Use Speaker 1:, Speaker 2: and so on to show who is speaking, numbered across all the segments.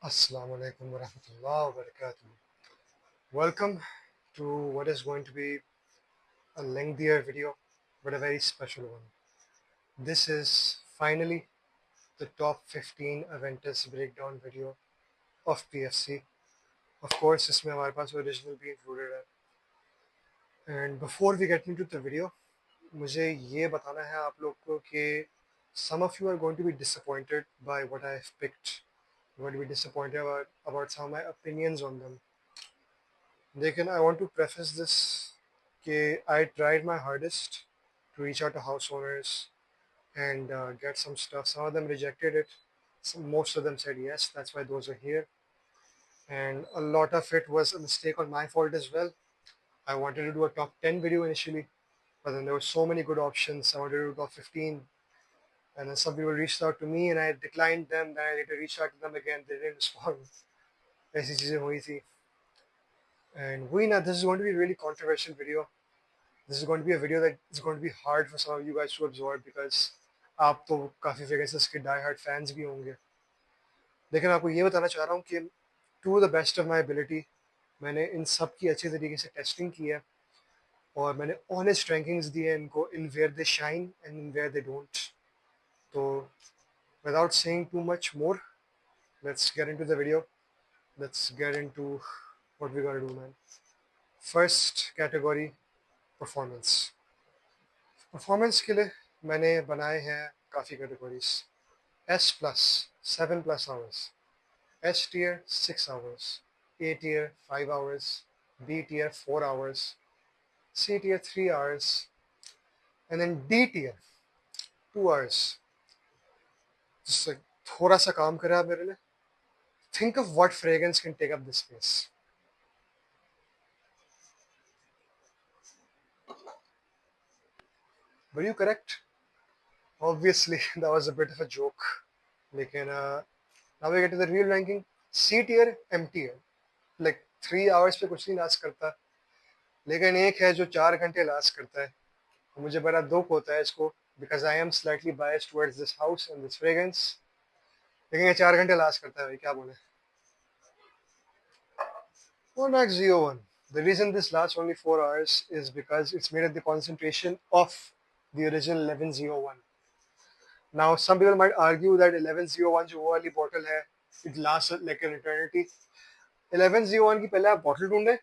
Speaker 1: Assalamu alaikum warahmatullahi wabarakatuh. Welcome to what is going to be a lengthier video, but a very special one. This is finally the top 15 Aventus breakdown video of PFC. Of course, इसमें हमारे पास original भी included है. And before we get into the video, मुझे ये बताना है आप लोग को कि some of you are going to be disappointed by what I have picked. You're going to be disappointed about some of my opinions on them. लेकिन I want to preface this कि I tried my hardest to reach out to house owners and get some stuff. Some of them rejected it. Most of them said yes. That's why those are here. And a lot of it was a mistake on my fault as well. I wanted to do a top 10 video initially, but then there were so many good options. I wanted to do top 15. And then some people reached out to me and I declined them. Then I later reached out to them again. They didn't respond. ऐसी चीज़ें हुई थी. And this is going to be a really controversial video. This is going to be a video that is going to be hard for some of you guys to absorb because आप तो काफ़ी fragrances के die hard fans भी होंगे. लेकिन आपको ये बताना चाह रहा हूँ कि to the best of my ability मैंने इन सब की अच्छे तरीके से टेस्टिंग की है और मैंने ऑनेस्ट रैंकिंग्स दिए हैं इनको in where they shine and in where they don't. तो without saying too much more, let's get into the video. Let's get into what we're gonna do, man. First category, performance. Performance के लिए मैंने बनाए हैं काफ़ी categories. S plus 7+ hours, S tier 6 hours, A tier 5 hours, B tier 4 hours, C tier 3 hours, and then D tier 2 hours. जिससे थोड़ा सा काम करें आप मेरे लिए. Think of what fragrance can take up this space. Were you correct? Obviously, that was a bit of a joke. लेकिन now we get to the real ranking. C tier, M tier. Like 3 hours पे कुछ नहीं last करता, लेकिन एक है जो 4 घंटे लास्ट करता है. मुझे बड़ा दुख होता है इसको because I am slightly biased towards this house and this fragrance. लेकिन ये 4 घंटे लास्ट करता है भाई, क्या बोले. Monax 01. The reason this lasts only 4 hours is because it's made at the concentration of the original 1101. Now some people might argue that 1101 जो वो वाली bottle है, it lasts like an eternity. 1101 की पहले आप bottle ढूंढे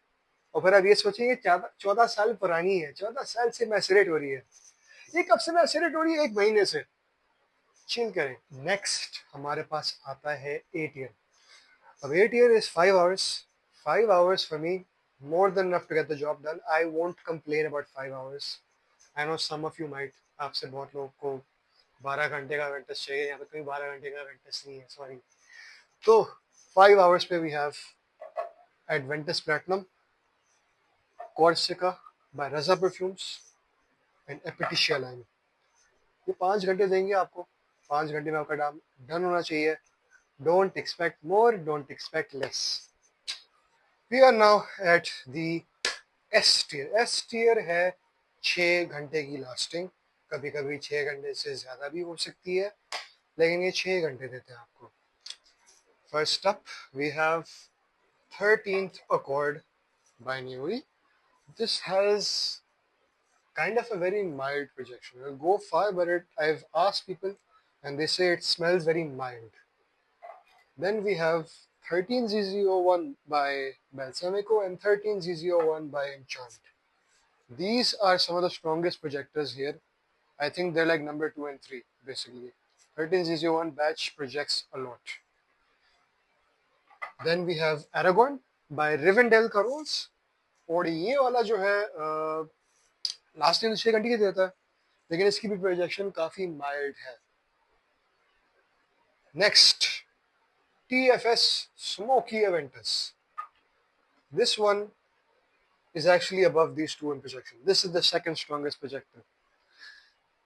Speaker 1: और फिर आप ये सोचेंगे 14 साल पुरानी है, 14 साल से मैसरेट हो रही है. ये कब से मैसरेट हो रही है? 1 महीने से. चिल करें. नेक्स्ट हमारे पास आता है A tier. अब A tier is 5 hours. 5 hours for me, more than enough to get the job done. I won't complain about 5 hours. I know some of you might. आपसे बहुत लोगों को 12 घंटे का वेंटस चाहिए. यहाँ पे कोई 12 घंटे का वेंटस नहीं है, सॉरी. तो 5 hours पे we have Adventus Platinum, Corsica by Raza Perfumes and Epiticia line. ये 5 घंटे देंगे आपको. 5 घंटे में आपका काम डन होना चाहिए. Don't expect more, don't expect less. We are now at the S tier. S tier है 6 घंटे की लास्टिंग. कभी कभी 6 घंटे से ज़्यादा भी हो सकती है, लेकिन ये 6 घंटे देते हैं आपको. First up, we have 13th Accord by Newry. This has kind of a very mild projection. I'll go far, but I've asked people and they say it smells very mild. Then we have 13ZZ01 by Balsamico and 13ZZ01 by Enchant. These are some of the strongest projectors here. I think they're like number 2 and 3 basically. 13ZZ01 batch projects a lot. Then we have Aragon by Rivendell Carols. और ये वाला जो है last time 6 घंटे की देता है, लेकिन इसकी भी प्रोजेक्शन काफ़ी माइल्ड है. Next TFS Smoky Aventus. This one is actually above these two in projection. This is the second strongest projector.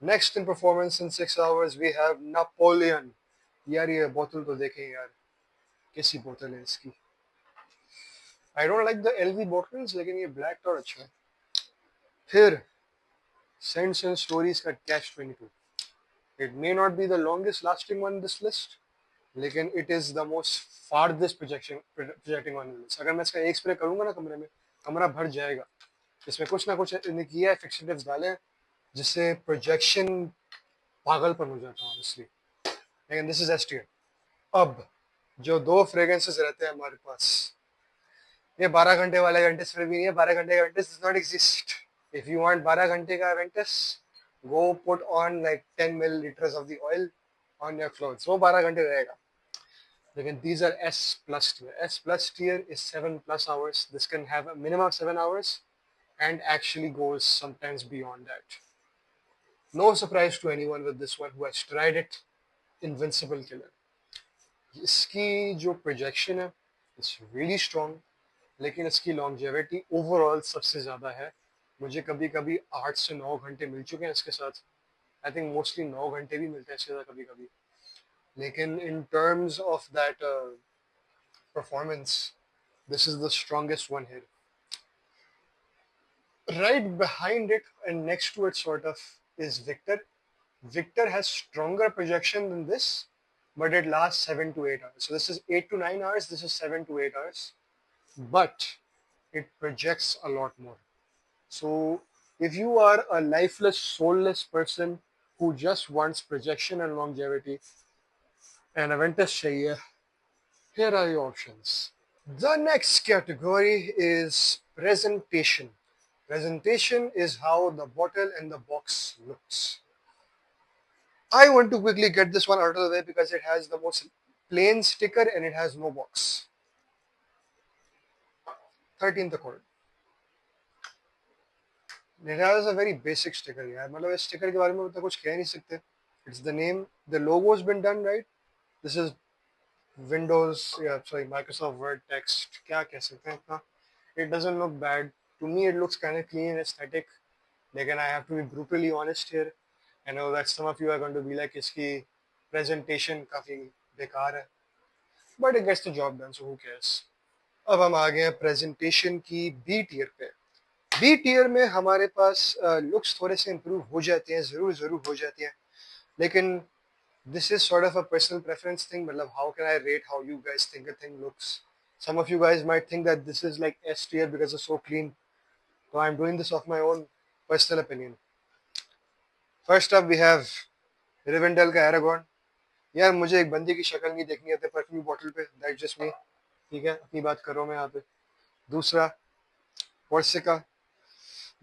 Speaker 1: Next in performance in 6 hours we have Napoleon. यार ये बोतल तो देखें यार, कैसी बोतल है इसकी. I don't like the LV bottles, लेकिन ये ब्लैक तो अच्छा है. फिर Scents and Stories का Catch 22. It may not be the longest lasting one in this list, लेकिन it is the most farthest projecting on Windows. अगर मैं इसका एक स्प्रे करूंगा ना कमरे में, कमरा भर जाएगा। इसमें कुछ ना कुछ इन्हें किया है, फिक्सेटिव्स डाले हैं, जिससे प्रोजेक्शन पागलपन हो जाता है ऑनेस्टली। लेकिन दिस इज एसटीएम। अब जो दो फ्रेग्रेंसेस रहते हैं हमारे पास, ये 12 घंटे वाले वेंटस में भी नहीं है। 12 घंटे का Ventus does not exist. If you want 12 घंटे का Ventus, go put on like 10 ml of the oil on your clothes, वो 12 घंटे रहेगा। लेकिन these are S plus tier. S plus tier is 7+ hours. This can have a minimum of 7 hours and actually goes sometimes beyond that. No surprise to anyone with this one who has tried it. Invincible killer. इसकी जो projection है it's really strong, लेकिन इसकी longevity overall सबसे ज़्यादा है। मुझे कभी कभी 8 से 9 घंटे मिल चुके हैं इसके साथ। आई थिंक मोस्टली 9 घंटे भी मिलते हैं इसके साथ कभी कभी। लेकिन in terms of that performance, this is the strongest one here. Right behind it and next to it, sort of, is Victor. Victor has stronger projection than this, but it lasts 7 to 8 hours. So this is 8 to 9 hours. This is 7 to 8 hours, but it projects a lot more. So if you are a lifeless, soulless person who just wants projection and longevity and Aventus Shaya, here are your options. The next category is presentation. Presentation is how the bottle and the box looks. I want to quickly get this one out of the way because it has the most plain sticker and it has no box. 13th accord. It has a very basic sticker यार, मतलब इस sticker के बारे में उतना कुछ कह नहीं सकते. It's the name, the logo's been done right. This is Windows, yeah, sorry, Microsoft Word text. क्या कह सकते हैं इतना? It doesn't look bad. To me, it looks kind of clean and aesthetic. Again, I have to be brutally honest here. I know that some of you are going to be like, इसकी presentation काफी बेकार है, but it gets the job done, so who cares? अब हम आ गए हैं presentation की B tier पे. B tier में हमारे पास looks थोड़े से improve हो जाते हैं, ज़रूर हो जाते हैं, लेकिन this is sort of a personal preference thing. मतलब how can I rate how you guys think a thing looks? Some of you guys might think that this is like S tier because it's so clean. So I'm doing this of my own personal opinion. First up we have Rivendell का Aragorn. यार मुझे एक बंदे की शक्ल नहीं देखनी आती परफ्यूम बॉटल पे, दैट्स जस्ट मी. ठीक है, अपनी बात कर रहा हूँ मैं यहाँ पे. दूसरा Corsica.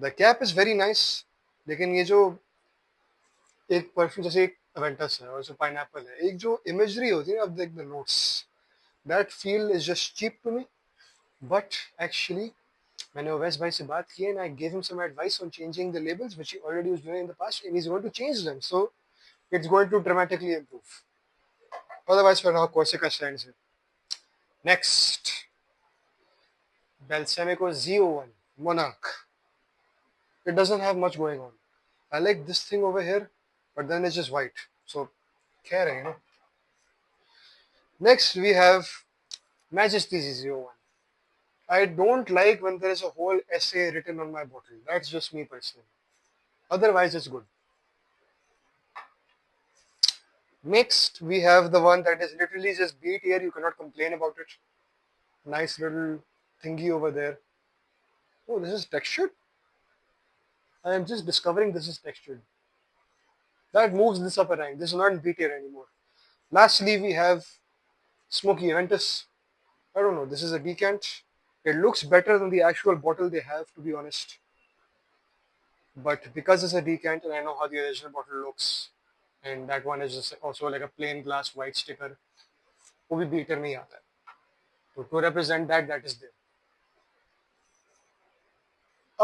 Speaker 1: The cap is very nice, लेकिन ये जो एक परफ्यूम जैसे एक अवेंटस है और पाइनएप्पल है, एक जो इमेजरी होती है अब देख the notes, that feel is just cheap to me. But actually मैंने ओवैस भाई से बात की and I give him some advice on changing the labels which he already was doing in the past and he is going to change them, so it's going to dramatically improve. Otherwise, for now, Corsica stands here. Next, Balsamico Z01 Monarch. It doesn't have much going on. I like this thing over here, but then it's just white. So, care, you know. Next, we have Majesty Z01. I don't like when there is a whole essay written on my bottle. That's just me personally. Otherwise, it's good. Next, we have the one that is literally just B tier. You cannot complain about it. Nice little thingy over there. Oh, this is textured? I am just discovering this is textured. That moves this up a rank. This is not in B tier anymore. Lastly, we have Smoky Aventus. I don't know. This is a decant. It looks better than the actual bottle they have, to be honest. But because it's a decant and I know how the original bottle looks, and that one is just also like a plain glass white sticker, वो भी B tier में ही आता है. So to represent that, that is there.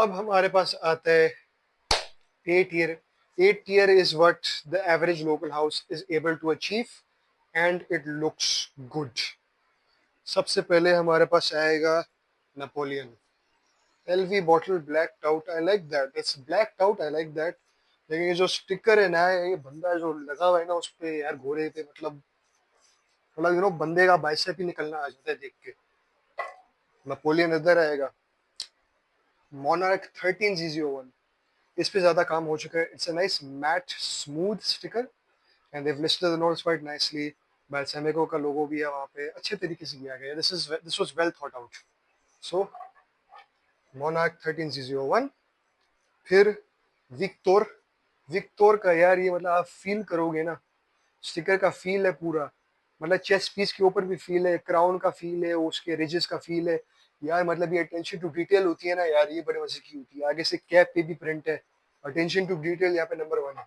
Speaker 1: अब हमारे पास आता है A tier. A tier is what the average local house is able to achieve and it looks good. सबसे पहले हमारे पास आएगा Napoleon. LV bottle blacked out. I like that. It's blacked out. I like that. लेकिन ये जो sticker है ना, ये बंदा जो लगा हुआ है ना उस पे यार, घोड़े पे, मतलब यू नो बंदे का बाइसेप ही निकलना आ जाता है देख के. नेपोलियन इधर आएगा. Monarch 13Z01. इस पे ज़्यादा काम हो चुका है. It's a nice matte smooth sticker and they've listed the notes quite nicely. बाल्सामिको का लोगो भी है वहाँ पे, अच्छे तरीके से किया गया है। This was well thought out. So monarch 13001, फिर विक्टोर। विक्टोर का यार ये मतलब आप फील करोगे ना, स्टिकर का फील है पूरा, मतलब चेस्ट पीस के ऊपर भी फील है, क्राउन का फील है, उसके रिजेस का फील है यार। मतलब ये अटेंशन टू डिटेल होती है ना यार, ये बड़े मजे की होती है। आगे से कैप पे भी प्रिंट है, अटेंशन टू डिटेल यहाँ पे नंबर 1 है।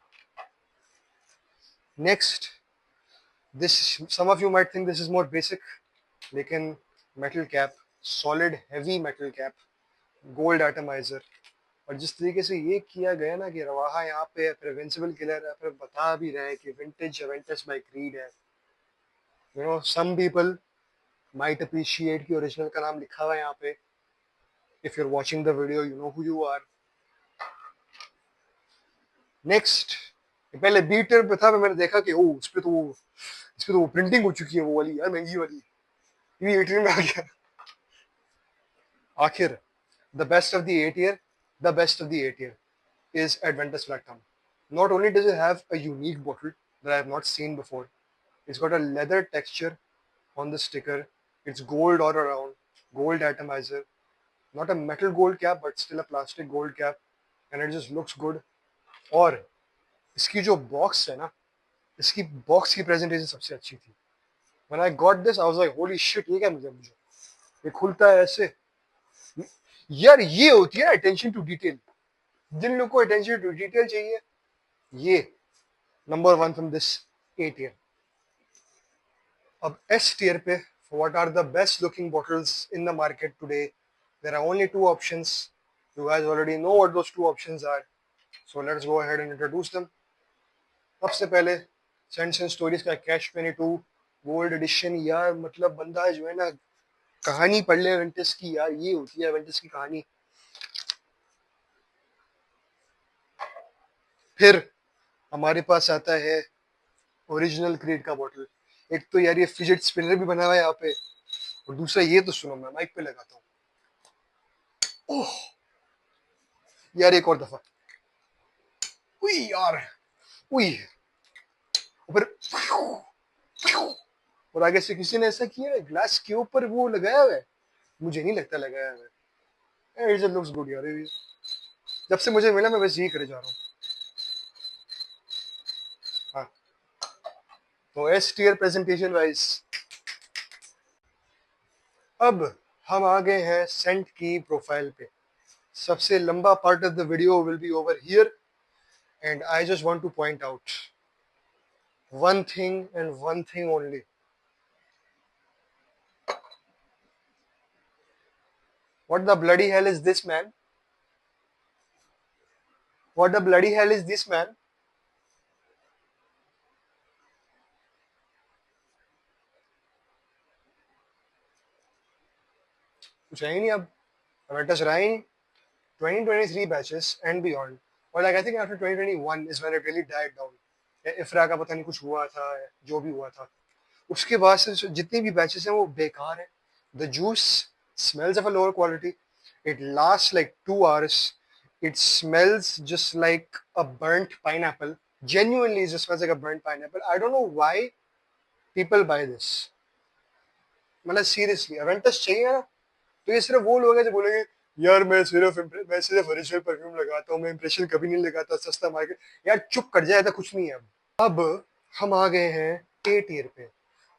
Speaker 1: Next, this some of you might think this is more basic, लेकिन metal cap, solid heavy metal cap, gold atomiser. और जिस तरीके से ये किया गया ना कि रवाहा यहाँ पे प्रिवेंसिबल किलर है, फिर बता भी रहे हैं कि विंटेज एवेंटस बाय क्रीड है। You know some people might appreciate कि ओरिजिनल का नाम लिखा हुआ है यहाँ पे। If you are watching the video you know who you are. Next, पहले बीटर पे था, मैंने देखा कि ओ इस पे तो वो प्रिंटिंग हो चुकी है, वो वाली यार महंगी वाली, ये 18 में आ गया। आखिर the best of the 8 year, the best of the 8 year is Adventus Platinum. Not only does it have a unique bottle that I have not seen before, it's got a leather texture on the sticker. It's gold all around, gold atomizer, not a metal gold cap, but still a plastic gold cap, and it just looks good. और इसकी जो box है ना, इसकी box की presentation सबसे अच्छी थी। When I got this, I was like, holy shit, ये क्या मुझे मुझे ये खुलता है ऐसे यार, ये होती है अटेंशन टू डिटेल। जिन लोगों को अटेंशन टू डिटेल चाहिए, ये नंबर 1 फ्रॉम दिस 8 ईयर। अब एस टियर पे, what are the best looking bottles in the market today? There are only two options. You guys already know what those two options are. So let's go ahead and introduce them. सबसे पहले cents and stories का cash 22 gold edition. यार मतलब बंदा जो है ना, कहानी पढ़ ले एवेंटस की यार, ये होती है एवेंटस की कहानी। फिर हमारे पास आता है ओरिजिनल क्रीड का बॉटल। एक तो यार ये फिजेट स्पिनर भी बना हुआ है यहाँ पे, और दूसरा ये तो सुनो, मैं माइक पे लगाता हूँ। ओह यार, एक और दफा, उई यार, उई, और फिर और आगे से किसी ने ऐसा किया है, ग्लास के ऊपर वो लगाया हुआ है, मुझे नहीं लगता लगाया हुआ है। इट लुक्स गुड यार, ये जब से मुझे मिला मैं बस यही करे जा रहा हूँ। हाँ, तो एस टीयर प्रेजेंटेशन वाइज। अब हम आ गए हैं सेंट की प्रोफाइल पे। सबसे लंबा part of the video will be over here, and I just want two point out one thing and one thing only. What the bloody hell is this, man? What the bloody hell is this, man? कुछ है ही नहीं अब, Aventus रहा ही नहीं। 2023 batches and beyond, or like I think after 2021 is when it really died down. इफ्रा का पता नहीं कुछ हुआ था, जो भी हुआ था, उसके बाद से जितनी भी बैचेस हैं वो बेकार है। The juice smells of a lower quality. It lasts like 2 hours. It smells just like a burnt pineapple. Genuinely, it just smells like a burnt pineapple. I don't know why people buy this. मतलब seriously अवेंटस चाहिए ना, तो ये सिर्फ वो लोग हैं जो बोलेंगे यार मैं सिर्फ ओरिजिनल परफ्यूम लगाता हूँ, मैं इंप्रेशन कभी नहीं लगाता, सस्ता मार्केट। यार चुप कर जाए, ऐसा कुछ नहीं है। अब हम आ गए हैं ए टियर पे।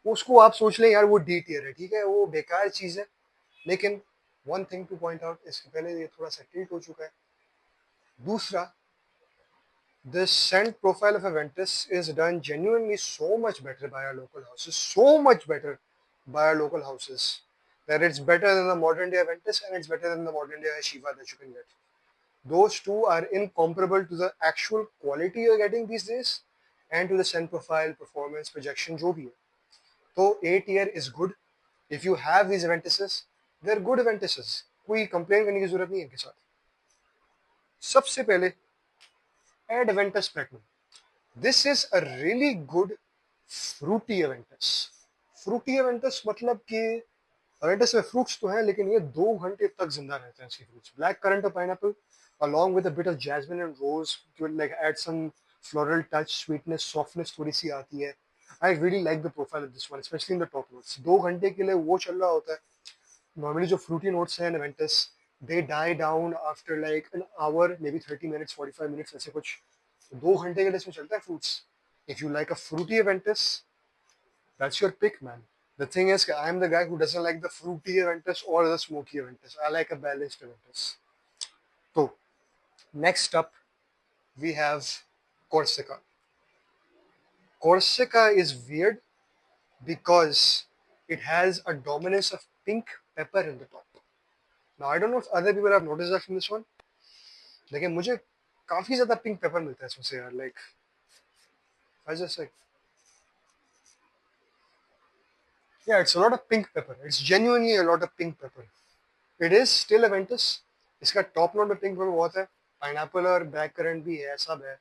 Speaker 1: उसको आप सोच लें यार वो डी टियर है, ठीक है, वो बेकार चीज है। लेकिन one thing two point out, इसके पहले ये थोड़ा सा टिल्ट हो चुका है। दूसरा, the scent profile of Aventus is done genuinely so much better by our local houses, so much better by our local houses, that it's better than the modern day Aventus and it's better than the modern day Shiva that you can get. Those two are incomparable to the actual quality you're getting these days and to the scent profile, performance, projection, जो भी है। तो 8 year is good. If you have these Aventuses, they're good Aventuses. कोई complain करने की जरूरत नहीं है इनके साथ। सबसे पहले Adventus Platinum. This is a really good fruity Aventus. Fruity Aventus मतलब कि Aventus में fruits तो हैं, लेकिन ये 2 घंटे तक जिंदा रहते हैं इसके fruits. Black currant और pineapple, along with a bit of jasmine and rose, to like add some floral touch, sweetness, softness थोड़ी सी आती है। I really like the profile of this one, especially in the top notes. 2 घंटे के लिए वो चल रहा होता है. Normally जो fruity notes हैं in Aventus, they die down after like an hour, maybe 30 minutes, 45 minutes, ऐसे कुछ. 2 घंटे के लिए इसमें चलता है fruits. If you like a fruity Aventus, that's your pick, man. The thing is, I'm the guy who doesn't like the fruity Aventus or the smoky Aventus. I like a balanced Aventus. So, next up, we have Corsica. Corsica is weird because it has a dominance of pink pepper in the top. Now, I don't know if other people have noticed that from this one. लेकिन मुझे काफी ज्यादा pink paper मिलता है इसमें से यार. Like, I just like, yeah, it's a lot of pink pepper. It's genuinely a lot of pink pepper. It is still Aventus. इसका टॉप नोट में पिंक पेपर बहुत है. पाइनएप्पल और ब्लैक करंट भी है, सब है.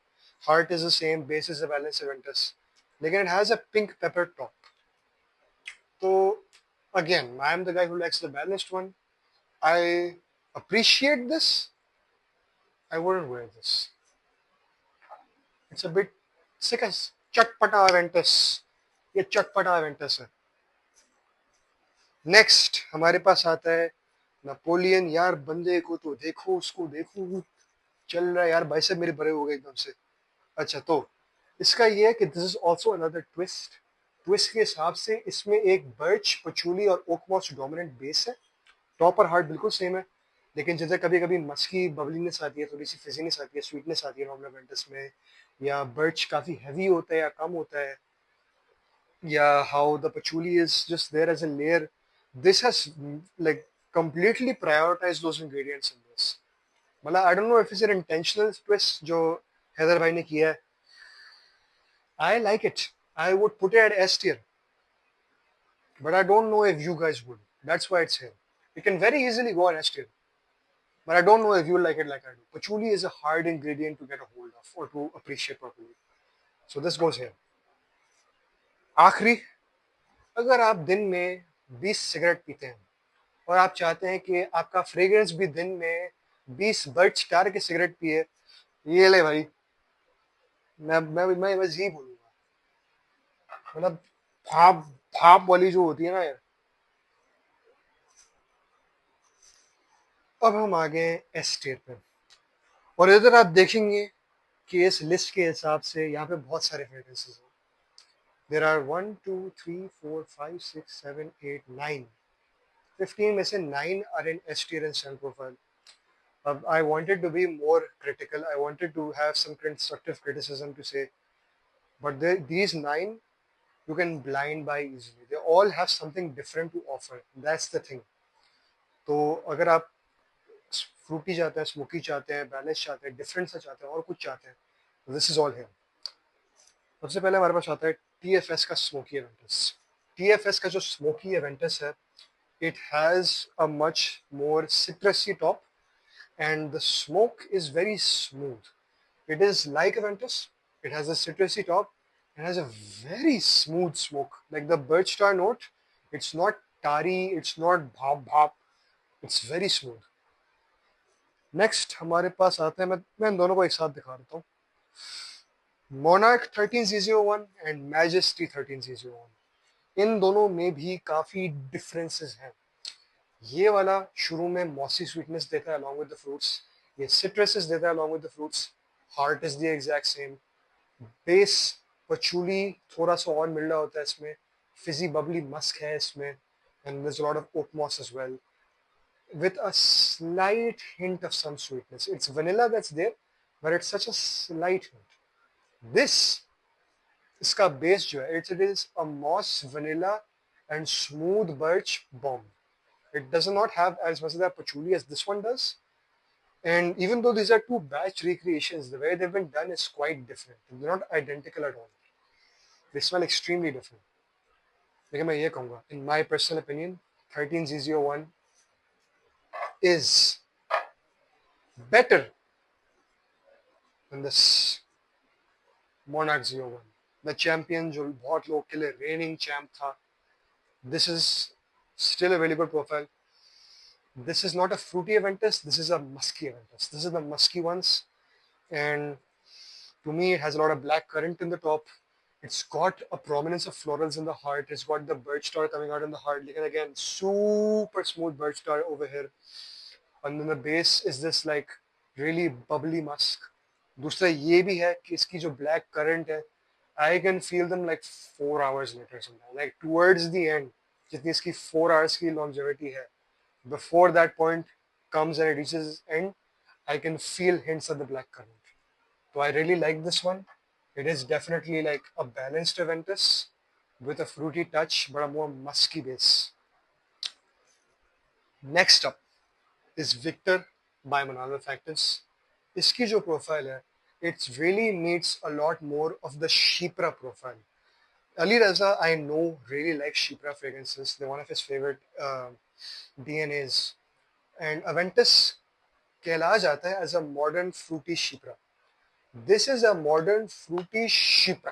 Speaker 1: Heart is the same, base is a balanced Aventus. लेकिन it has a pink pepper top. So again, I am the guy who likes the balanced one. I appreciate this. I wouldn't wear this. It's a bit sick as चटपटा Aventus. ये चटपटा Aventus है. Next हमारे पास आता है Napoleon. यार बंदे को तो देखो, उसको देखो, चल रहा है यार. भाई साहब मेरे भरे हो गए एकदम से. अच्छा, तो इसका ये है कि this is also another twist. Twist के हिसाब से इसमें एक बर्च, पचूली और ओक मॉस डोमिनेंट बेस है. टॉप और हार्ट बिल्कुल सेम है, लेकिन जैसे कभी कभी मस्की बबलीनेस आती है, थोड़ी सी फिजीनेस आती है, स्वीटनेस आती है नॉर्मल वेंटस में, या बर्च काफी हैवी होता है या कम होता है, या how the patchouli is just there as a layer. This has like completely prioritized those ingredients in this. मतलब I don't know if it's an intentional twist जो हैदर भाई ने किया है. I like it. I would put it at S tier, but I don't know if you guys would. That's why it's here. It can very easily go on S tier, but I don't know if you like it like I do. Patchouli is a hard ingredient to get a hold of or to appreciate properly. So this goes here. आखिरी, अगर आप दिन में 20 cigarette पीते हैं और आप चाहते हैं कि आपका फ्रेग्रेंस भी दिन में 20 बर्च कार के सिगरेट पिए, ये ले भाई. मैं बस यही बोलूंगा. मतलब भाप भाप वाली जो होती है ना यार. अब हम आ गए एस टियर पे, और इधर आप देखेंगे कि इस लिस्ट के हिसाब से यहाँ पे बहुत सारे फ्रेग्रेंसेस हैं. There are 1 2 3 4 5 6 7 8 9. 15 में से 9 are in S tier and seven profile. I wanted to be more critical. I wanted to have some constructive criticism to say, but these 9 you can blind buy easily. They all have something different to offer. That's the thing. तो अगर आप Frooti चाहते हैं, smoky चाहते हैं, balance चाहते हैं, different सा चाहते हैं और कुछ चाहते हैं, तो दिस इज ऑल हियर. सबसे पहले हमारे पास आता है TFS का स्मोकी एवेंटस. TFS का जो स्मोकी एवेंटस है, it has a much more citrusy top and the smoke is very smooth. It is like Aventus. It has a citrusy top and has a very smooth smoke. Like the birch tar note, it's not tarry, it's not bhap bhap. It's very smooth. Next हमारे पास आता है, मैं इन दोनों को एक साथ दिखा देता हूँ. Monarch 13001 and Majesty 13001. इन दोनों में भी काफी डिफरेंसेस हैं. ये वाला शुरू में मॉसी स्वीटनेस देता है along with the fruits. ये citrus देता है along with the fruits. Heart is the exact same. Base पचूली थोड़ा सा और मिल रहा होता है इसमें. Fizzy bubbly musk है इसमें, and there's a lot of oak moss as well, with a slight hint of some sweetness. It's vanilla that's there, but it's such a slight hint. This इसका base जो है, it is a moss, vanilla and smooth birch bomb. It does not have as much of that patchouli as this one does. And even though these are two batch recreations, the way they've been done is quite different. They're not identical at all. They smell extremely different. लेकिन मैं ये कहूँगा, in my personal opinion, 13001 is better than this Monarch 01. The champion जो बहुत लोग के लिए reigning champ था. This is still a very good profile. This is not a fruity Aventus, this is a musky Aventus. This is the musky ones, and to me it has a lot of black currant in the top. It's got a prominence of florals in the heart. It's got the birch tar coming out in the heart. Again, again, super smooth birch tar over here. And then the base is this like really bubbly musk. दूसरा ये भी है कि इसकी जो black currant है, I can feel them like 4 hours later sometimes. Like towards the end, जितनी इसकी 4 hours की longevity है, before that point comes and it reaches its end, I can feel hints of the black currant. So I really like this one. It is definitely like a balanced Aventus with a fruity touch, but a more musky base. Next up is Victor by Manalo Factus. इसकी जो profile है, it really meets a lot more of the Shipra profile. Ali Raza, I know, really likes Shipra fragrances. They're one of his favorite DNAs. And Aventus कहला जाता है as a modern fruity Shipra. This is a modern fruity Shipra.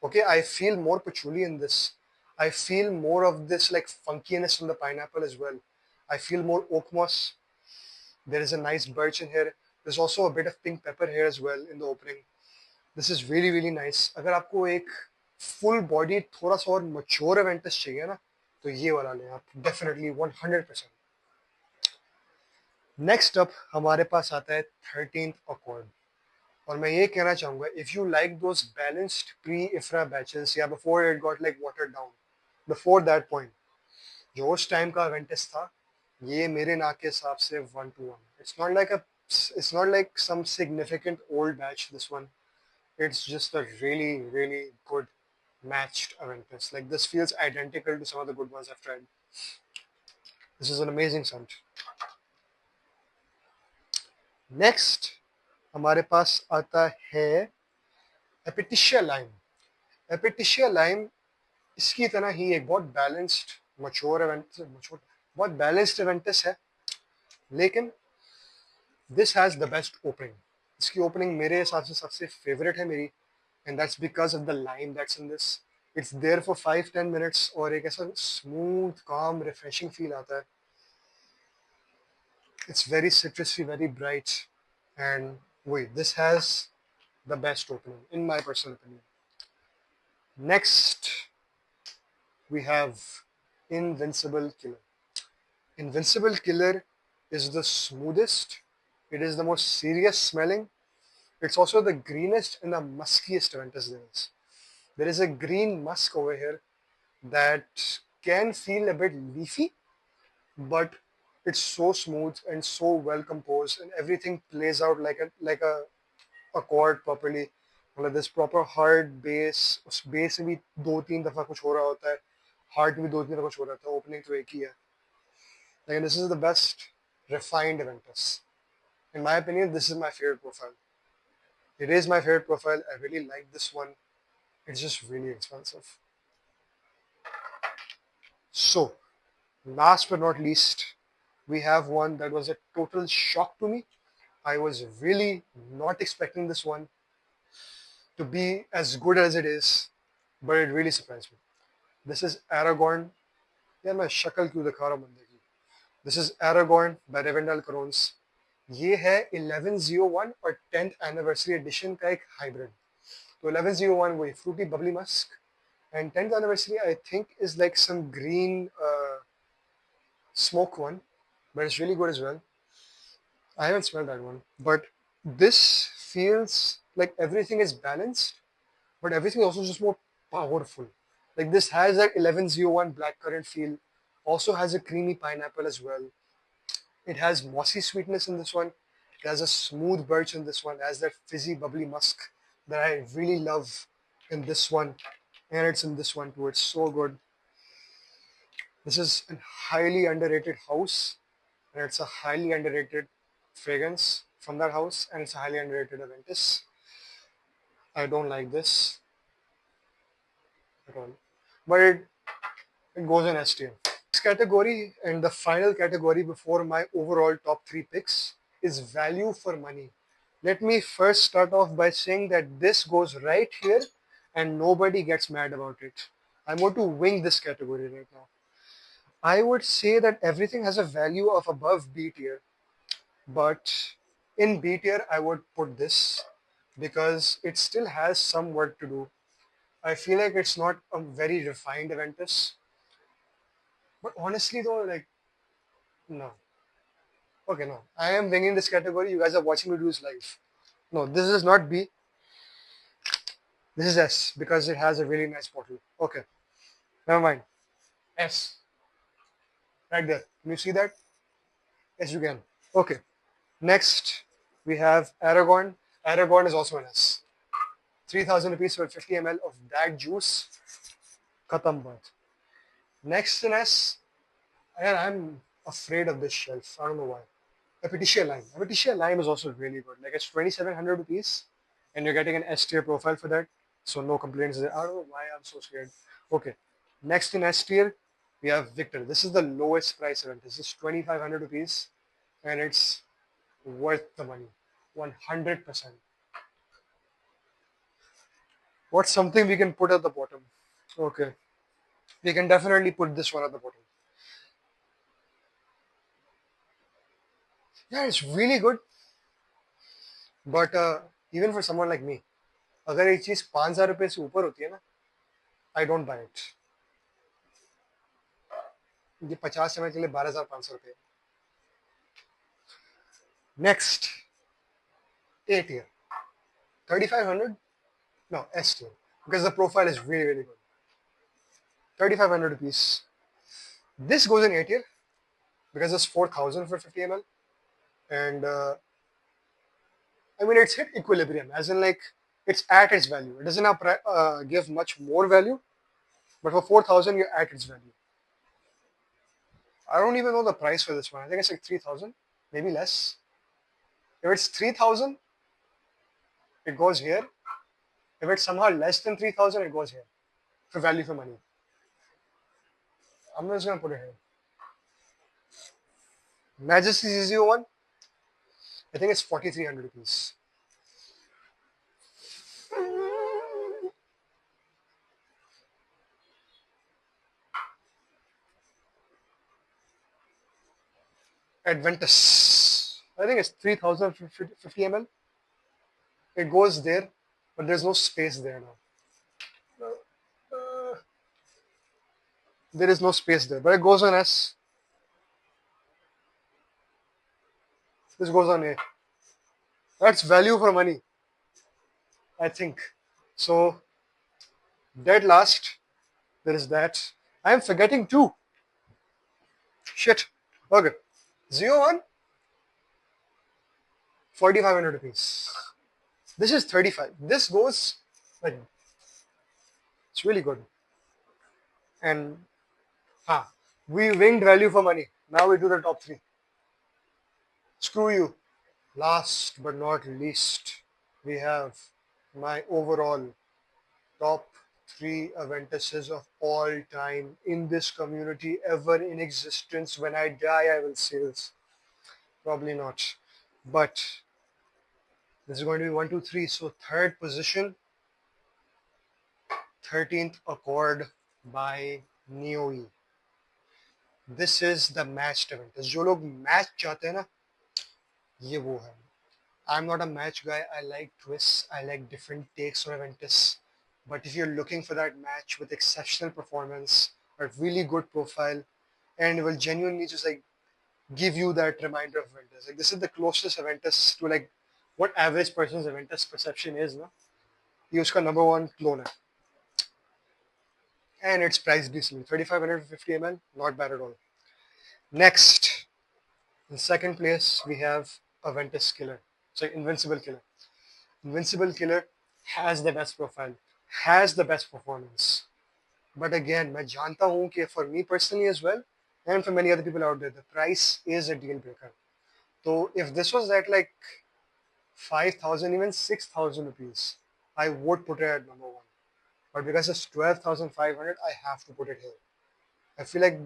Speaker 1: Okay, I feel more patchouli in this. I feel more of this like funkiness from the pineapple as well. I feel more oak moss. There is a nice birch in here. There's also a bit of pink pepper here as well in the opening. This is really really nice. अगर आपको एक full body थोड़ा सा और mature Aventus चाहिए ना, तो ये वाला लें आप definitely 100%. Next up हमारे पास आता है 13th Accord. और मैं ये कहना चाहूँगा, if you like those balanced pre-IFRA batches या before it got like watered down, before that point, जो उस टाइम का Aventus था, ये मेरे नाक के हिसाब से 1-1. It's not like some significant old batch. This one, it's just a really really good matched Aventus. Like this feels identical to some of the good ones I've tried. This is an amazing scent. Next, हमारे पास आता है Epictetia Lime. Epictetia Lime इसकी तरह ही एक बहुत balanced बहुत balanced Aventus है, लेकिन this has the best opening. इसकी opening मेरे हिसाब से सबसे favorite है मेरी, and that's because of the lime that's in this. It's there for 5-10 minutes और एक ऐसा smooth, calm, refreshing feel आता है. It's very citrusy, very bright, and wait, this has the best opening in my personal opinion. Next, we have Invincible Killer. Invincible Killer is the smoothest. It is the most serious smelling. It's also the greenest and the muskiest Aventus there is. There is a green musk over here that can feel a bit leafy, but it's so smooth and so well composed, and everything plays out like a accord properly. मतलब this proper hard bass, उस bass में भी 2-3 दफा कुछ हो रहा होता है, heart में भी 2-3 दफा कुछ हो रहा था, opening तो एक ही है. Like, this is the best refined Aventus. In my opinion, this is my favorite profile. It is my favorite profile. I really like this one. It's just really expensive. So, last but not least, we have one that was a total shock to me. I was really not expecting this one to be as good as it is, but it really surprised me. This is Aragorn. यार मैं शक्ल क्यों दिखा रहा हूँ बंदे की. This is Aragorn by Revendell Crones. ये है 1101 और 10th anniversary edition का एक hybrid. तो 1101 वही fruity bubbly musk, and 10th anniversary I think is like some green smoke one, but it's really good as well. I haven't smelled that one, but this feels like everything is balanced, but everything is also just more powerful. Like this has that 1101 blackcurrant feel, also has a creamy pineapple as well. It has mossy sweetness in this one. It has a smooth birch in this one. It has that fizzy, bubbly musk that I really love in this one, and it's in this one too. It's so good. This is a highly underrated house, and it's a highly underrated fragrance from that house, and it's a highly underrated Aventus. I don't like this at all, but it goes in S tier. Next category and the final category before my overall top 3 picks is value for money. Let me first start off by saying that this goes right here and nobody gets mad about it. I'm going to wing this category right now. I would say that everything has a value of above B tier, but in B tier I would put this because it still has some work to do. I feel like it's not a very refined Aventus. But honestly though, like, no. Okay, no. I am winging this category. You guys are watching me do this live. No, this is not B. This is S because it has a really nice bottle. Okay, never mind. S. Right there. Can you see that? Yes, you can. Okay. Next, we have Aragon. Aragon is also an S. 3,000 rupees for 50 ml of that juice. Khatam baat. Next in S, and I'm afraid of this shelf. I don't know why. Epiticia Lime. Epiticia Lime is also really good. Like it's 2,700 rupees, and you're getting an S tier profile for that. So no complaints there. I don't know why I'm so scared. Okay. Next in S tier, we have Victor. This is the lowest price event. This is 2,500 rupees, and it's worth the money. 100%. What's something we can put at the bottom? Okay. We can definitely put this one at the bottom. Yeah, it's really good. But even for someone like me, अगर एक चीज 5,000 रुपये से ऊपर होती है ना, I don't buy it. ये 50 ml के लिए 12,500 रुपये. Next, A tier, 3,500. No, S tier, because the profile is really really good. 3,500 rupees. This goes in A tier because it's 4,000 for 50 ml, and I mean it's hit equilibrium, as in like it's at its value. It doesn't give much more value, but for 4,000 you're at its value. I don't even know the price for this one. I think it's like 3,000, maybe less. If it's 3,000, it goes here. If it's somehow less than 3,000, it goes here for value for money. I'm just gonna put it here. Majesty Z01, I think it's 4,300 rupees. Adventus, I think it's 3,000 for 50 ml. It goes there, but there's no space there now. Uh, there is no space there, but it goes on S. This goes on A. That's value for money, I think. So, dead last, there is that. I am forgetting two. Shit. Okay. 01, 4,500 rupees. This is 35. This goes like, it's really good. And we winged value for money. Now we do the top three. Screw you. Last but not least, we have my overall top three Aventuses of all time in this community ever in existence. When I die, I will say this. Probably not. But this is going to be 1, 2, 3. So third position, 13th Accord by Neoe. This is the matched event. जो लोग match चाहते हैं ना, ये वो है. I'm not a match guy. I like twists. I like different takes on Aventus. But if you're looking for that match with exceptional performance, a really good profile, and will genuinely just like give you that reminder of Aventus. Like this is the closest Aventus to like what average person's Aventus perception is, no? ये उसका number one clone है. And it's priced decently. 3,550 ml, not bad at all. Next, in second place, we have Aventus Killer. So Invincible Killer. Invincible Killer has the best profile, has the best performance. But again, मैं जानता हूँ कि for me personally as well, and for many other people out there, the price is a deal breaker. So if this was at like 5,000, even 6,000 rupees, I would put it at number one. But because it's 12,500, I have to put it here. I feel like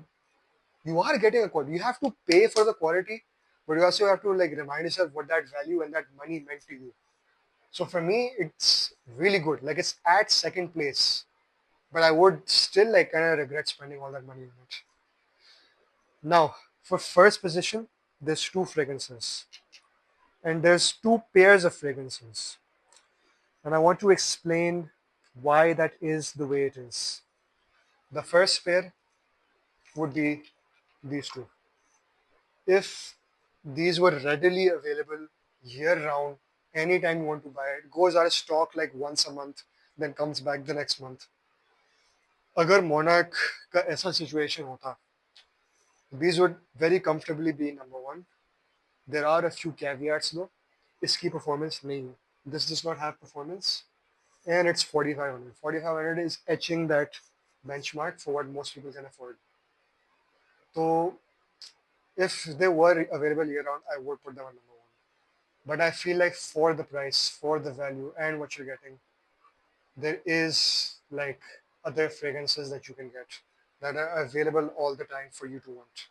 Speaker 1: you are getting a quality. You have to pay for the quality, but you also have to like remind yourself what that value and that money meant to you. So for me, it's really good. Like it's at second place, but I would still like kind of regret spending all that money on it. Now, for first position, there's two fragrances, and there's two pairs of fragrances, and I want to explain why that is the way it is. The first pair would be these two. If these were readily available year round, anytime you want to buy it, goes out of stock like once a month, then comes back the next month. अगर Monarch का ऐसा situation होता, these would very comfortably be number one. There are a few caveats though. इसकी performance नहीं है. This does not have performance, and it's 4500. 4500 is etching that benchmark for what most people can afford. So if they were available year round, I would put them on number one. But I feel like for the price, for the value, and what you're getting, there is like other fragrances that you can get that are available all the time for you to want.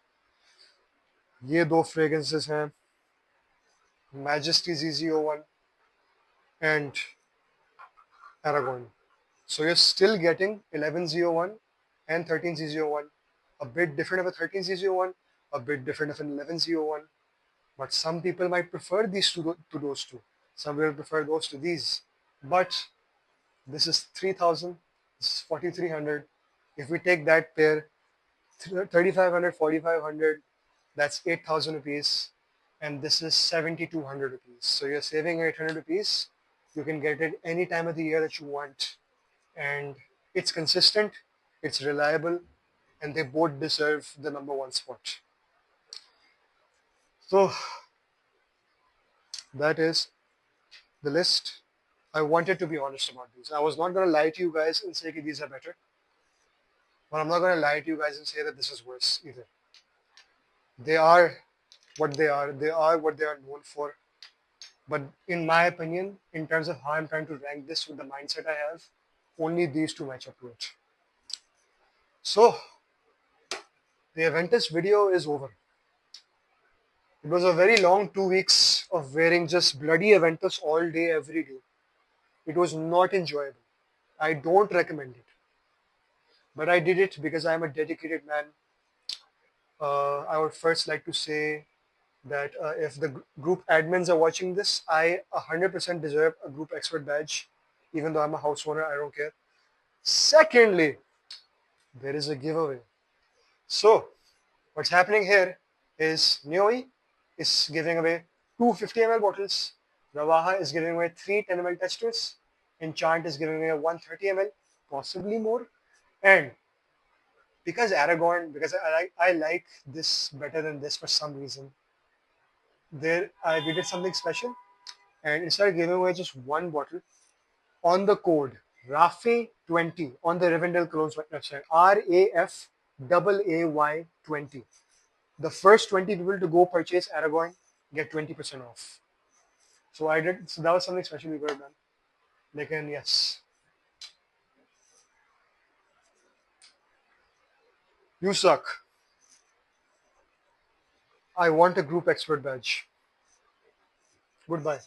Speaker 1: ये दो fragrances हैं, Majesty ZZ01 and Aragon. So you're still getting 1101 and 13ZZ01, a bit different of a 13ZZ01, a bit different of an 1101. But some people might prefer these to those two. Some will prefer those to these. But this is 3000, this is 4300. If we take that pair, 3500, 4500, that's 8000 rupees. And this is 7200 rupees. So you're saving 800 rupees. You can get it any time of the year that you want. And it's consistent, it's reliable, and they both deserve the number one spot. So that is the list. I wanted to be honest about these. I was not going to lie to you guys and say that these are better. But I'm not going to lie to you guys and say that this is worse either. They are what they are. They are what they are known for. But in my opinion, in terms of how I'm trying to rank this with the mindset I have, only these two match up to it. So the Aventus video is over. It was a very long 2 weeks of wearing just bloody Aventus all day, every day. It was not enjoyable. I don't recommend it. But I did it because I'm a dedicated man. I would first like to say that if the group admins are watching this, I 100% deserve a group expert badge. Even though I'm a house owner, I don't care. Secondly, there is a giveaway. So, what's happening here is Neoi is giving away 250 ml bottles. Ravaha is giving away 3 10 ml testers. Enchant is giving away 130 ml, possibly more. And because Aragon, because I like this better than this for some reason, we did something special. And instead of giving away just one bottle, on the code RAFAY20 on the Rivendell Clones website, RAFAAY20, the first 20 people to go purchase Aragon get 20% off. So I did. So that was something special we could have done. Lekin yes, you suck. I want a group expert badge. Goodbye.